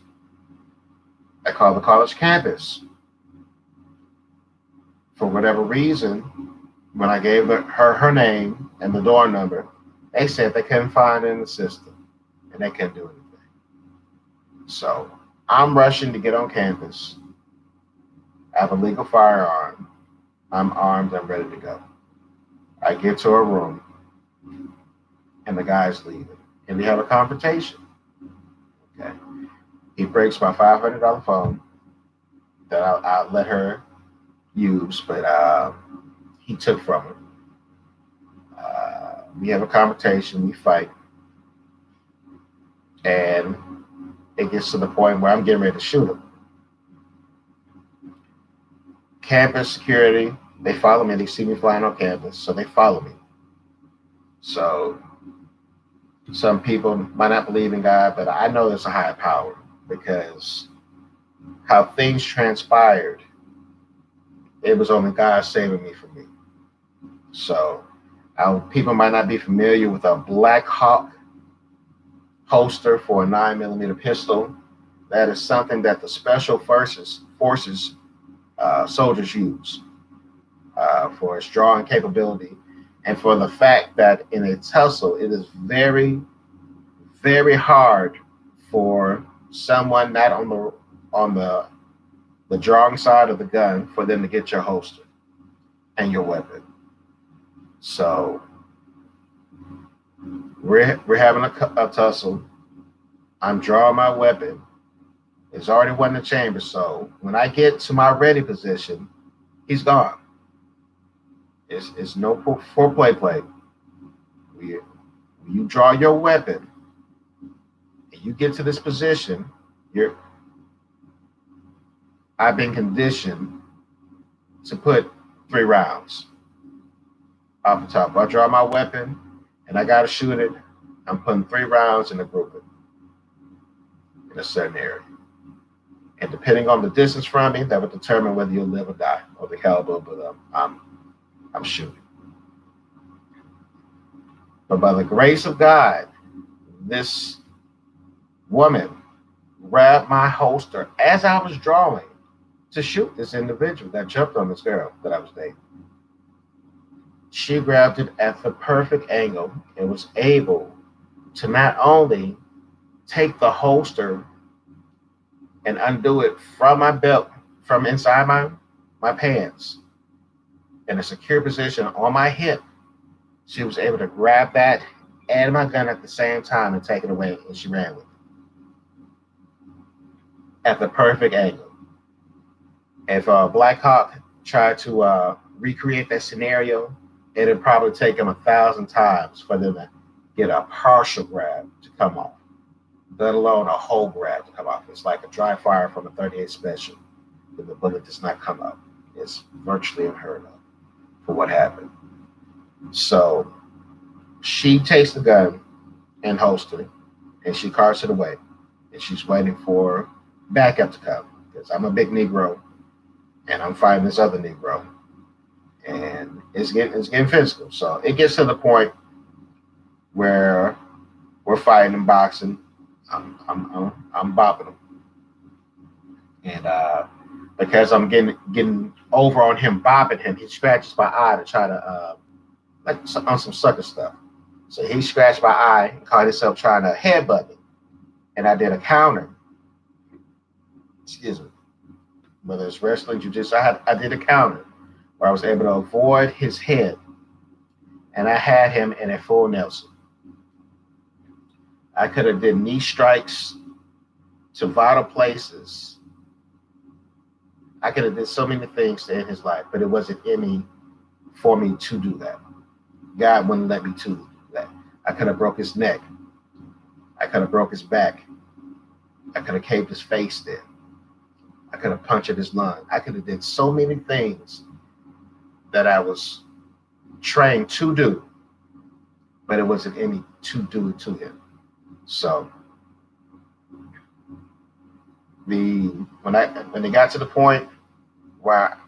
S1: I called the college campus. For whatever reason, when I gave her name and the door number, they said they couldn't find it in the system and they couldn't do anything. So I'm rushing to get on campus. I have a legal firearm. I'm armed. I'm ready to go. I get to her room and the guy's leaving and we have a confrontation. Okay. He breaks my $500 phone that I let her use, but he took from her. We have a confrontation, we fight, and it gets to the point where I'm getting ready to shoot him. Campus security, they follow me, they see me flying on campus, so they follow me. So some people might not believe in God, but I know there's a higher power because how things transpired, it was only God saving me from me. So people might not be familiar with a Black Hawk holster for a 9mm pistol. That is something that the special forces soldiers use for its drawing capability and for the fact that in a tussle, it is very, very hard for someone not on the drawing side of the gun for them to get your holster and your weapon. So we're having a tussle. I'm drawing my weapon. It's already one in the chamber. So when I get to my ready position, he's gone. It's no play. When you draw your weapon and you get to this position, I've been conditioned to put 3 rounds off the top. If I draw my weapon and I gotta shoot it, I'm putting 3 rounds in a grouping in a certain area. And depending on the distance from me, that would determine whether you'll live or die or the caliber, but I'm shooting. But by the grace of God, this woman grabbed my holster as I was drawing to shoot this individual that jumped on this girl that I was dating. She grabbed it at the perfect angle and was able to not only take the holster and undo it from my belt, from inside my pants, in a secure position on my hip. She was able to grab that and my gun at the same time and take it away, and she ran with it at the perfect angle. If Black Hawk tried to recreate that scenario, it'd probably take them 1,000 times for them to get a partial grab to come off, let alone a whole grab to come off. It's like a dry fire from a 38 special, and the bullet does not come up. It's virtually unheard of for what happened. So she takes the gun and holster it, and she carts it away, and she's waiting for backup to come because I'm a big Negro, and I'm fighting this other Negro, and it's getting physical. So it gets to the point where we're fighting and boxing. I'm bopping them, and because I'm getting over on him, bopping him. He scratches my eye to try to on some sucker stuff. So he scratched my eye and caught himself trying to headbutt me, and I did a counter. Excuse me. Whether it's wrestling, jujitsu, I did a counter where I was able to avoid his head, and I had him in a full Nelson. I could have did knee strikes to vital places. I could have did so many things to end his life, but it wasn't in me for me to do that. God wouldn't let me to do that. I could have broke his neck. I could have broke his back. I could have caved his face in. I could have punctured his lung. I could have did so many things that I was trained to do, but it wasn't in me to do it to him. So when it got to the point where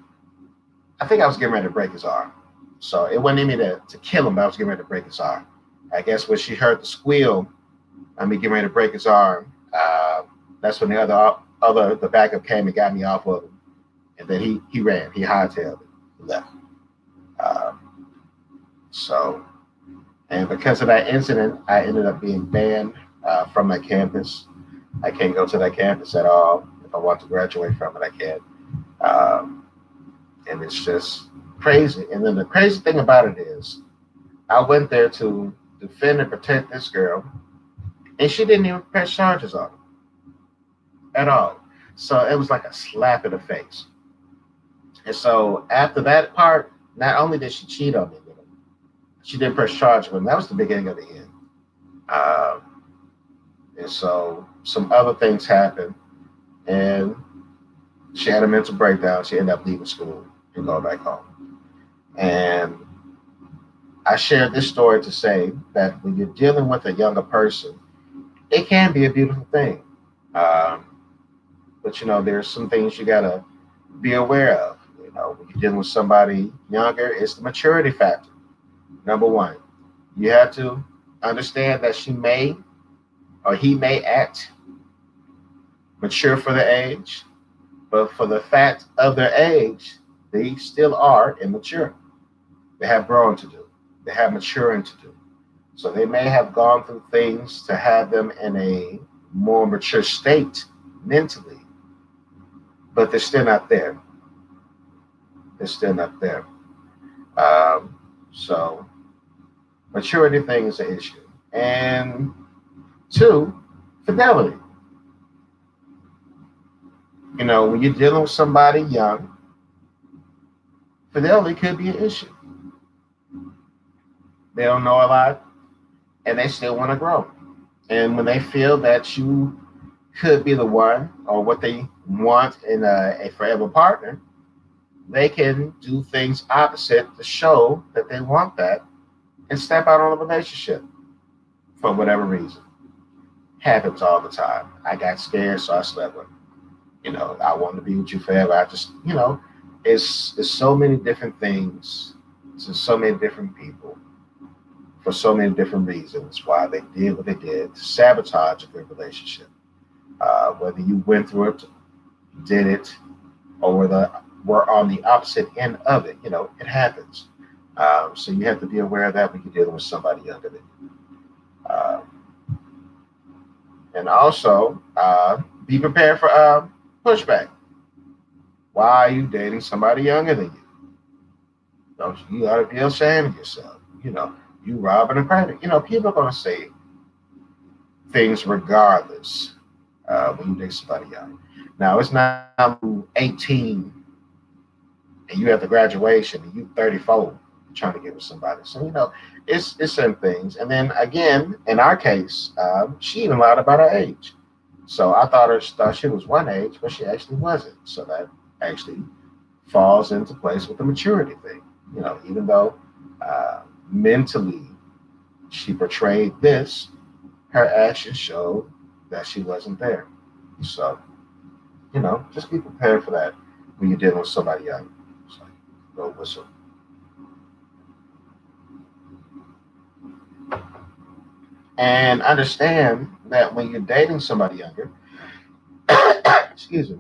S1: I think I was getting ready to break his arm. So it wasn't in me to kill him, but I was getting ready to break his arm. I guess when she heard the squeal, me getting ready to break his arm, that's when the backup came and got me off of him. And then he ran, he hightailed it, he left. And because of that incident, I ended up being banned from that campus. I can't go to that campus at all. If I want to graduate from it, I can't. And it's just crazy. And then the crazy thing about it is, I went there to defend and protect this girl, and she didn't even press charges on him at all. So it was like a slap in the face. And so after that part, not only did she cheat on me with him, she didn't press charges with him. That was the beginning of the end. And so some other things happened, and she had a mental breakdown. She ended up leaving school and going back home. And I shared this story to say that when you're dealing with a younger person, it can be a beautiful thing. But there's some things you gotta be aware of. When you're dealing with somebody younger, it's the maturity factor. Number one, you have to understand that she may or he may act mature for their age, but for the fact of their age, they still are immature. They have growing to do. They have maturing to do. So they may have gone through things to have them in a more mature state mentally, but they're still not there. They're still not there. So maturity thing is an issue. And two, fidelity. When you're dealing with somebody young, fidelity could be an issue. They don't know a lot, and they still want to grow. And when they feel that you could be the one or what they want in a forever partner, they can do things opposite to show that they want that and step out on a relationship for whatever reason. Happens all the time. I got scared, so I slept with him. I want to be with you forever. I just, it's so many different things to so many different people for so many different reasons why they did what they did to sabotage a good relationship. Whether you went through it, did it, or were on the opposite end of it, it happens. So you have to be aware of that when you're dealing with somebody younger than you. And also, be prepared for pushback. Why are you dating somebody younger than you? You ought to be ashamed of yourself. You robbing and credit. People are going to say things regardless when you date somebody young. Now, it's not 18 and you have the graduation and you 34 trying to get with somebody. So, it's certain things. And then again, in our case, she even lied about her age. So I thought she was one age, but she actually wasn't. So that actually falls into place with the maturity thing. Even though mentally she portrayed this, her actions showed that she wasn't there. So, just be prepared for that when you're dealing with somebody young. So, go whistle. And understand that when you're dating somebody younger, excuse me,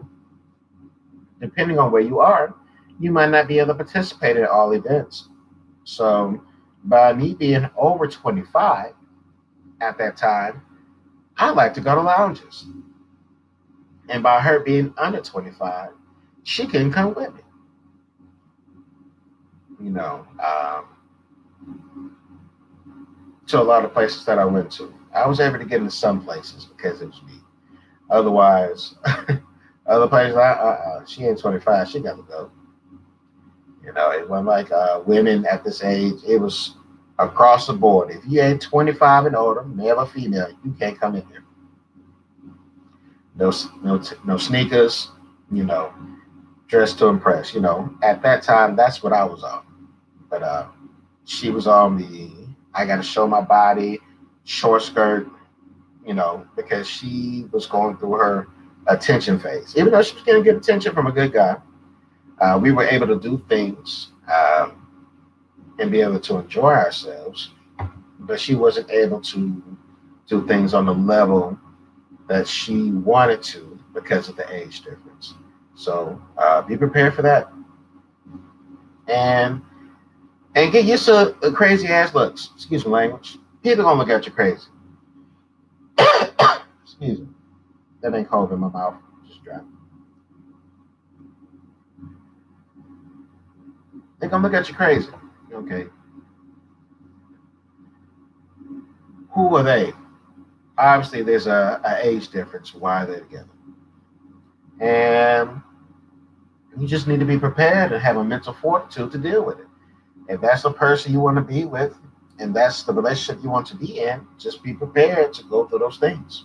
S1: depending on where you are, you might not be able to participate in all events. So, by me being over 25 at that time, I like to go to lounges. And by her being under 25, she couldn't come with me. You know, to a lot of places that I went to. I was able to get into some places because it was me. Otherwise, other places, she ain't 25, she got to go. You know, it wasn't like women at this age. It was across the board. If you ain't 25 and older, male or female, you can't come in here. No sneakers. You know, dress to impress. You know, at that time, that's what I was on. But she was on the I got to show my body, short skirt. You know, because she was going through her attention phase. Even though she was getting good attention from a good guy, we were able to do things and be able to enjoy ourselves, but she wasn't able to do things on the level that she wanted to because of the age difference. So be prepared for that, and get used to crazy ass looks. Excuse me, language. People gonna look at you crazy. Excuse me. That ain't cold in my mouth. Just dry. They're gonna look at you crazy. Okay. Who are they? Obviously, there's a age difference. Why they're together, and you just need to be prepared and have a mental fortitude to deal with it. If that's the person you want to be with, and that's the relationship you want to be in, just be prepared to go through those things.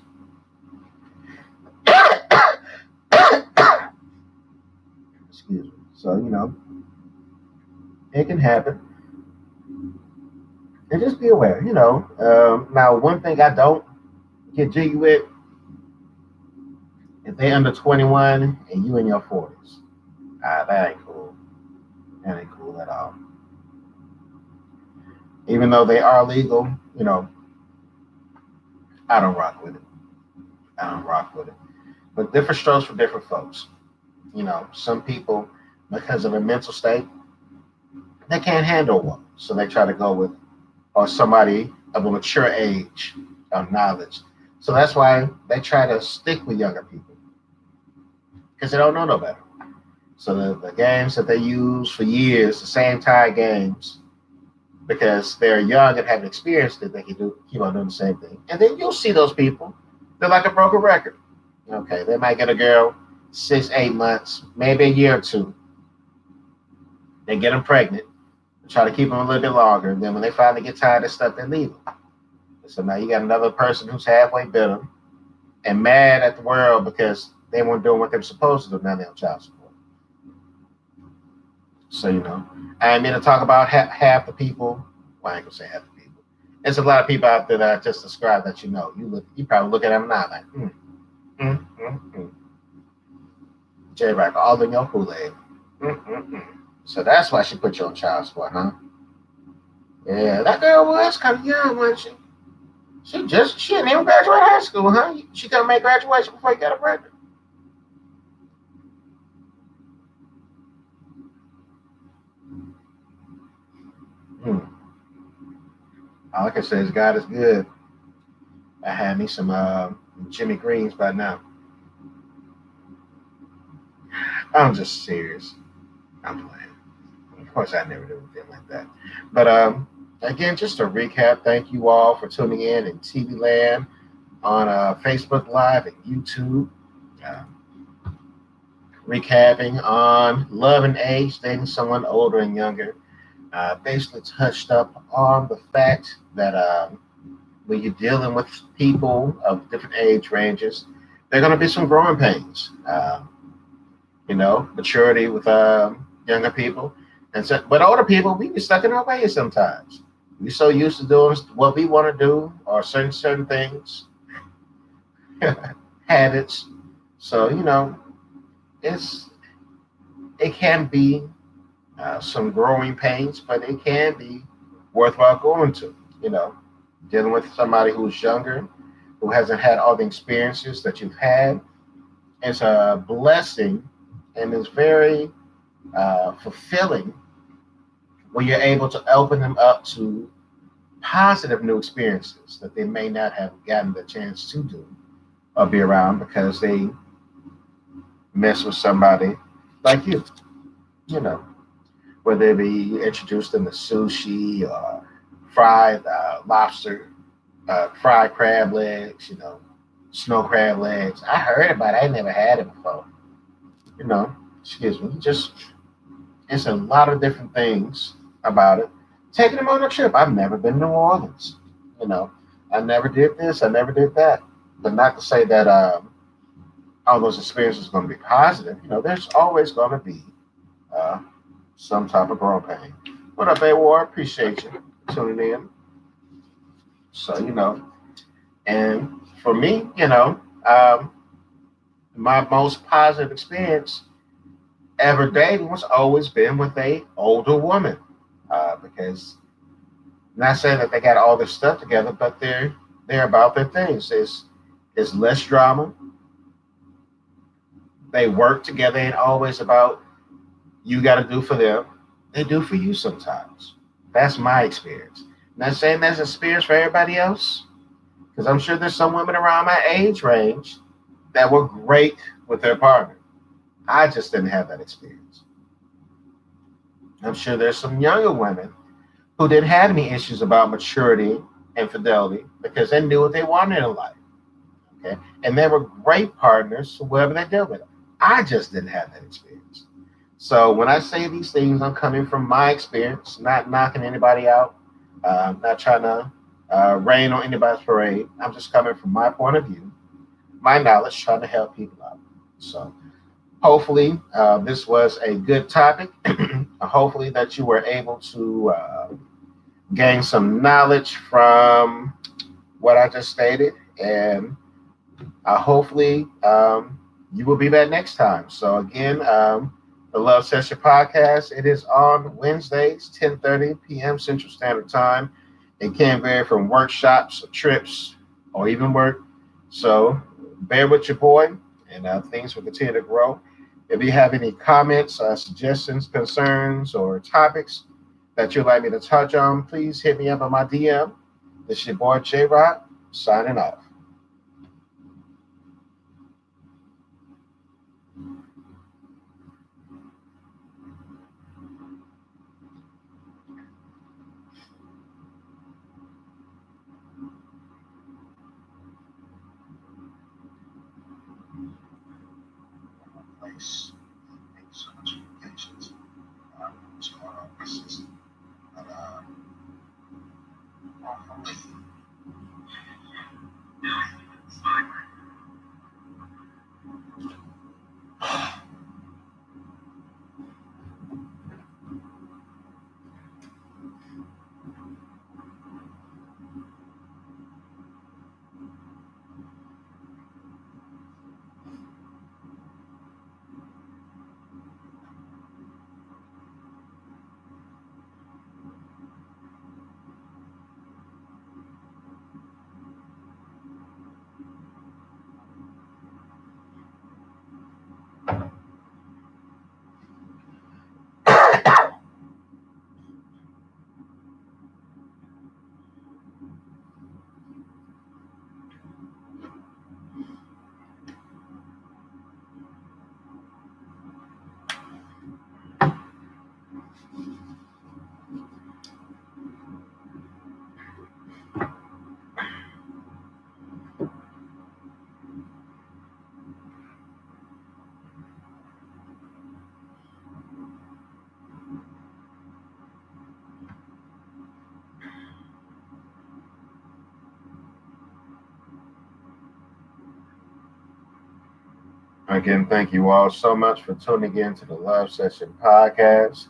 S1: Excuse me. So it can happen, and just be aware. Now one thing I don't get jiggy with, if they under 21 and you in your 40s, that ain't cool. That ain't cool at all. Even though they are legal, I don't rock with it. I don't rock with it. But different strokes for different folks. Some people, because of their mental state, they can't handle one. So they try to go with or somebody of a mature age of knowledge. So that's why they try to stick with younger people because they don't know no better. So the games that they use for years, the same tie games, because they're young and haven't experienced it, they can keep on doing the same thing. And then you'll see those people. They're like a broken record. Okay, they might get a girl 6, 8 months, maybe a year or two. They get them pregnant, try to keep them a little bit longer. And then when they finally get tired of stuff, they leave them. So now you got another person who's halfway bitter and mad at the world because they weren't doing what they were supposed to do. Now they're on child support. So, I ain't mean to talk about half the people. Well, I ain't gonna say half the people. There's a lot of people out there that I just described that you probably look at them now like, J-Rock, all in your Kool-Aid. So that's why she put you on child support, huh? Yeah, that girl was kind of young, wasn't she? She didn't even graduate high school, huh? She couldn't make graduation before you got her pregnant. All I can say is God is good. I had me some Jimmy Greens by now. I'm just serious. I'm playing. Of course, I never do anything like that. But again, just to recap, thank you all for tuning in TV Land on Facebook Live and YouTube. Uh, Recapping on love and age, dating someone older and younger. Basically touched up on the fact that when you're dealing with people of different age ranges, there are going to be some growing pains. Maturity with younger people. And so, but older people, we be stuck in our ways sometimes. We're so used to doing what we want to do or certain things, habits. So, it can be some growing pains, but it can be worthwhile going to. Dealing with somebody who's younger, who hasn't had all the experiences that you've had, it's a blessing and it's very fulfilling when you're able to open them up to positive new experiences that they may not have gotten the chance to do or be around because they mess with somebody like you know, whether it be introduced them to sushi or fried lobster, fried crab legs, snow crab legs. I heard about it, I never had it before. You know, excuse me, just it's a lot of different things about it. Taking them on a trip. I've never been to New Orleans. You know, I never did this, I never did that. But not to say that all those experiences are going to be positive. There's always going to be uh, some type of growing pain. What up, A-War? Appreciate you tuning in. So, and for me, my most positive experience ever dating was always been with a older woman. Because not saying that they got all their stuff together, but they're about their things. It's less drama. They work together. Ain't always about you got to do for them. They do for you sometimes. That's my experience. Not saying that's an experience for everybody else, because I'm sure there's some women around my age range that were great with their partner. I just didn't have that experience. I'm sure there's some younger women who didn't have any issues about maturity and fidelity because they knew what they wanted in life. Okay. And they were great partners, whoever they dealt with. I just didn't have that experience. So when I say these things, I'm coming from my experience, not knocking anybody out, not trying to rain on anybody's parade. I'm just coming from my point of view, my knowledge, trying to help people out. So hopefully this was a good topic. Hopefully that you were able to gain some knowledge from what I just stated. And hopefully you will be back next time. So again, the Love Session Podcast, it is on Wednesdays, 10:30 p.m. Central Standard Time. It can vary from workshops or trips or even work. So bear with your boy, and things will continue to grow. If you have any comments, suggestions, concerns, or topics that you'd like me to touch on, please hit me up on my DM. This is your boy J Rock, signing off. Place. Thank you so much for your patience. What's going on? This is, but, hopefully, again, thank you all so much for tuning in to the Love Session Podcast.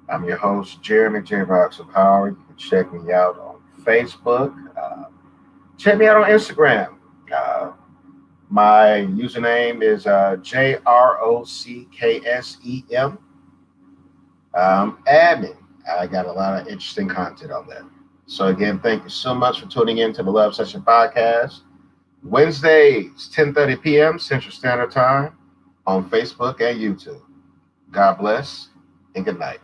S1: I'm your host, Jeremy J. Rocks of Power. You can check me out on Facebook. Check me out on Instagram. My username is JROCKSEM. Admin. I got a lot of interesting content on there. So again, thank you so much for tuning in to the Love Session Podcast. Wednesdays, 10:30 p.m. Central Standard Time. on Facebook and YouTube. God bless and good night.